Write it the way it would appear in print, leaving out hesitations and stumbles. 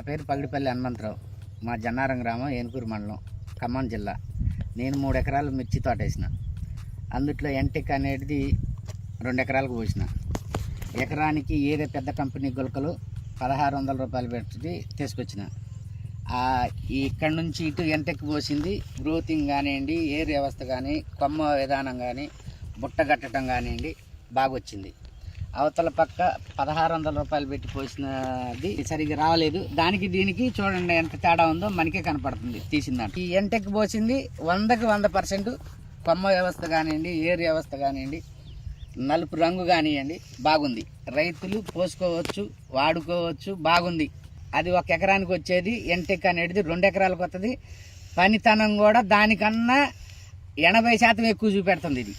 పేరు పగిడిపల్లి హనుమంతరావు. మా జన్నారం గ్రామం, ఏనుకూరు మండలం, ఖమ్మం జిల్లా. నేను 3 ఎకరాలు మిర్చి తోట వేసిన. అందుట్లో ఎంటెక్ అనేది 2 ఎకరాలకు పోసిన. ఎకరానికి ఏదో పెద్ద కంపెనీ గులకలు 1600 రూపాయలు పెట్టి తీసుకొచ్చిన. ఇక్కడ నుంచి ఇటు ఎంటెక్ పోసింది. గ్రోతింగ్ కానివ్వండి, ఏర్ వ్యవస్థ కానీ, కొమ్మ విధానం కానీ, బుట్ట కట్టడం కానివ్వండి బాగా వచ్చింది. అవతల పక్క 1600 రూపాయలు పెట్టి పోసినది సరిగ్గా రావలేదు. దానికి దీనికి చూడండి ఎంత తేడా ఉందో మనకే కనపడుతుంది తీసిందంట. ఈ ఎంటెక్ పోసింది 100కి 100% కొమ్మ వ్యవస్థ కానివ్వండి, ఏర్ వ్యవస్థ కానివ్వండి, నలుపు రంగు కానివ్వండి బాగుంది. రైతులు పోసుకోవచ్చు, వాడుకోవచ్చు, బాగుంది. అది 1 ఎకరానికి వచ్చేది. ఎంటెక్ అనేది 2 ఎకరాలకు వస్తుంది. పనితనం కూడా దానికన్నా 80% ఎక్కువ చూపెడుతుంది ఇది.